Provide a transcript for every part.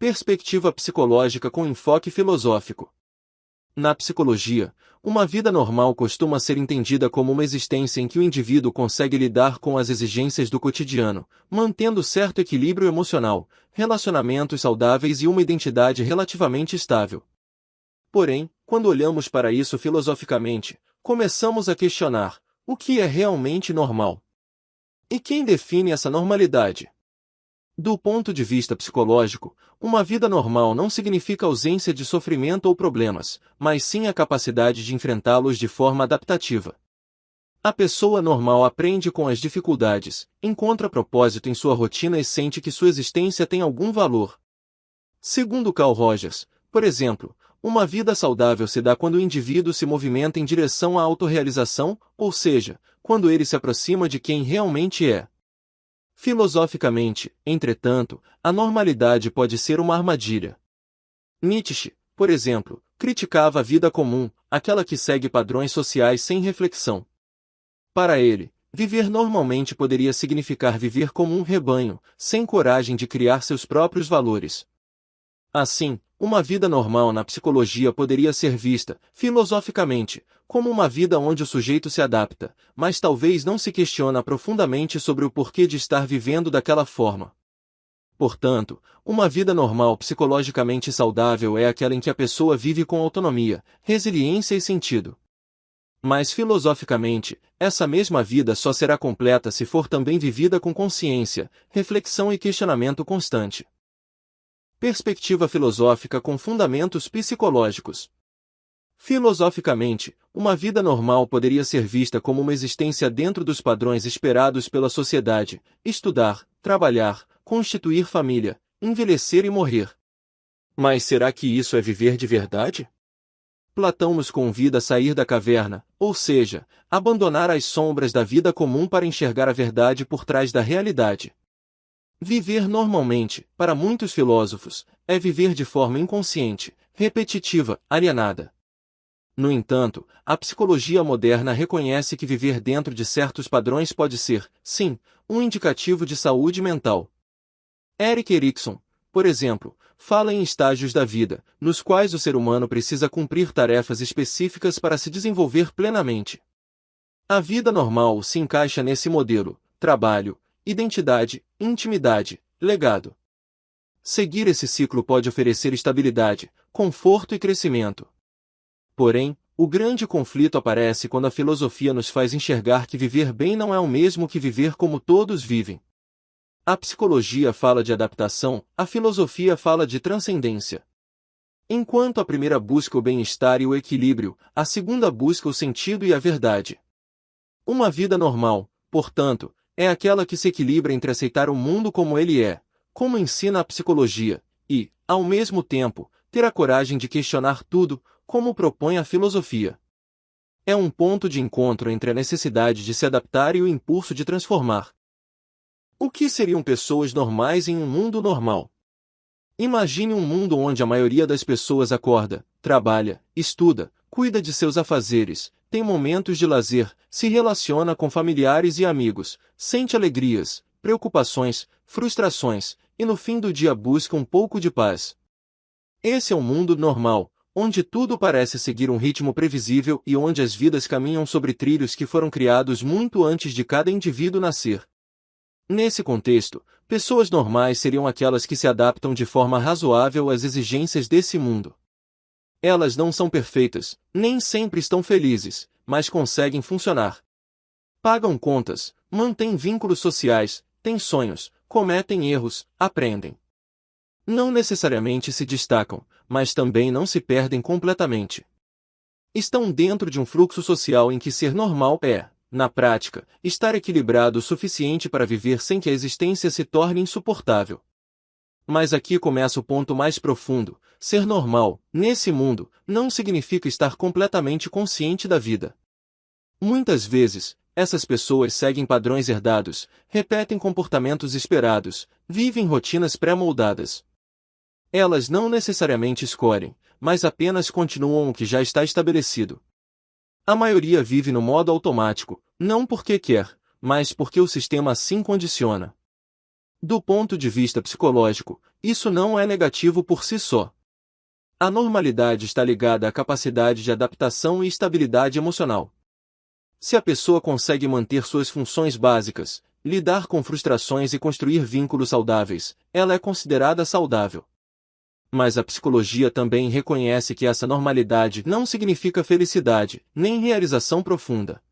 Perspectiva psicológica com enfoque filosófico. Na psicologia, uma vida normal costuma ser entendida como uma existência em que o indivíduo consegue lidar com as exigências do cotidiano, mantendo certo equilíbrio emocional, relacionamentos saudáveis e uma identidade relativamente estável. Porém, quando olhamos para isso filosoficamente, começamos a questionar: o que é realmente normal? E quem define essa normalidade? Do ponto de vista psicológico, uma vida normal não significa ausência de sofrimento ou problemas, mas sim a capacidade de enfrentá-los de forma adaptativa. A pessoa normal aprende com as dificuldades, encontra propósito em sua rotina e sente que sua existência tem algum valor. Segundo Carl Rogers, por exemplo, uma vida saudável se dá quando o indivíduo se movimenta em direção à autorrealização, ou seja, quando ele se aproxima de quem realmente é. Filosoficamente, entretanto, a normalidade pode ser uma armadilha. Nietzsche, por exemplo, criticava a vida comum, aquela que segue padrões sociais sem reflexão. Para ele, viver normalmente poderia significar viver como um rebanho, sem coragem de criar seus próprios valores. Assim, uma vida normal na psicologia poderia ser vista, filosoficamente, como uma vida onde o sujeito se adapta, mas talvez não se questiona profundamente sobre o porquê de estar vivendo daquela forma. Portanto, uma vida normal psicologicamente saudável é aquela em que a pessoa vive com autonomia, resiliência e sentido. Mas filosoficamente, essa mesma vida só será completa se for também vivida com consciência, reflexão e questionamento constante. Perspectiva filosófica com fundamentos psicológicos. Filosoficamente, uma vida normal poderia ser vista como uma existência dentro dos padrões esperados pela sociedade: estudar, trabalhar, constituir família, envelhecer e morrer. Mas será que isso é viver de verdade? Platão nos convida a sair da caverna, ou seja, abandonar as sombras da vida comum para enxergar a verdade por trás da realidade. Viver normalmente, para muitos filósofos, é viver de forma inconsciente, repetitiva, alienada. No entanto, a psicologia moderna reconhece que viver dentro de certos padrões pode ser, sim, um indicativo de saúde mental. Erik Erikson, por exemplo, fala em estágios da vida, nos quais o ser humano precisa cumprir tarefas específicas para se desenvolver plenamente. A vida normal se encaixa nesse modelo: trabalho, identidade, intimidade, legado. Seguir esse ciclo pode oferecer estabilidade, conforto e crescimento. Porém, o grande conflito aparece quando a filosofia nos faz enxergar que viver bem não é o mesmo que viver como todos vivem. A psicologia fala de adaptação, a filosofia fala de transcendência. Enquanto a primeira busca o bem-estar e o equilíbrio, a segunda busca o sentido e a verdade. Uma vida normal, portanto, é aquela que se equilibra entre aceitar o mundo como ele é, como ensina a psicologia, e, ao mesmo tempo, ter a coragem de questionar tudo, como propõe a filosofia. É um ponto de encontro entre a necessidade de se adaptar e o impulso de transformar. O que seriam pessoas normais em um mundo normal? Imagine um mundo onde a maioria das pessoas acorda, trabalha, estuda, cuida de seus afazeres, tem momentos de lazer, se relaciona com familiares e amigos, sente alegrias, preocupações, frustrações, e no fim do dia busca um pouco de paz. Esse é um mundo normal, onde tudo parece seguir um ritmo previsível e onde as vidas caminham sobre trilhos que foram criados muito antes de cada indivíduo nascer. Nesse contexto, pessoas normais seriam aquelas que se adaptam de forma razoável às exigências desse mundo. Elas não são perfeitas, nem sempre estão felizes, mas conseguem funcionar. Pagam contas, mantêm vínculos sociais, têm sonhos, cometem erros, aprendem. Não necessariamente se destacam, mas também não se perdem completamente. Estão dentro de um fluxo social em que ser normal é, na prática, estar equilibrado o suficiente para viver sem que a existência se torne insuportável. Mas aqui começa o ponto mais profundo: ser normal, nesse mundo, não significa estar completamente consciente da vida. Muitas vezes, essas pessoas seguem padrões herdados, repetem comportamentos esperados, vivem rotinas pré-moldadas. Elas não necessariamente escolhem, mas apenas continuam o que já está estabelecido. A maioria vive no modo automático, não porque quer, mas porque o sistema assim condiciona. Do ponto de vista psicológico, isso não é negativo por si só. A normalidade está ligada à capacidade de adaptação e estabilidade emocional. Se a pessoa consegue manter suas funções básicas, lidar com frustrações e construir vínculos saudáveis, ela é considerada saudável. Mas a psicologia também reconhece que essa normalidade não significa felicidade, nem realização profunda.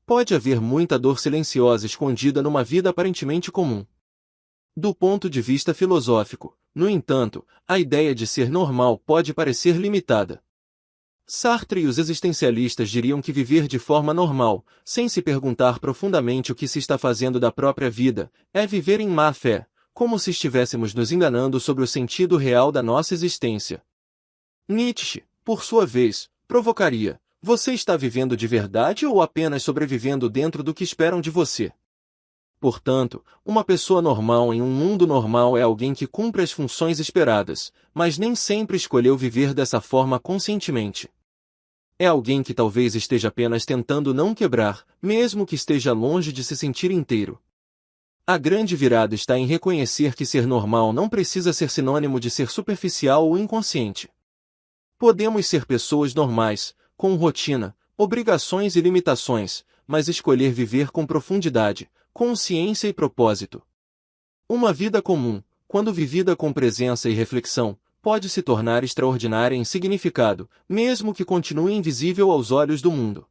Pode haver muita dor silenciosa escondida numa vida aparentemente comum. Do ponto de vista filosófico, no entanto, a ideia de ser normal pode parecer limitada. Sartre e os existencialistas diriam que viver de forma normal, sem se perguntar profundamente o que se está fazendo da própria vida, é viver em má fé, como se estivéssemos nos enganando sobre o sentido real da nossa existência. Nietzsche, por sua vez, provocaria: você está vivendo de verdade ou apenas sobrevivendo dentro do que esperam de você? Portanto, uma pessoa normal em um mundo normal é alguém que cumpre as funções esperadas, mas nem sempre escolheu viver dessa forma conscientemente. É alguém que talvez esteja apenas tentando não quebrar, mesmo que esteja longe de se sentir inteiro. A grande virada está em reconhecer que ser normal não precisa ser sinônimo de ser superficial ou inconsciente. Podemos ser pessoas normais, com rotina, obrigações e limitações, mas escolher viver com profundidade, consciência e propósito. Uma vida comum, quando vivida com presença e reflexão, pode se tornar extraordinária em significado, mesmo que continue invisível aos olhos do mundo.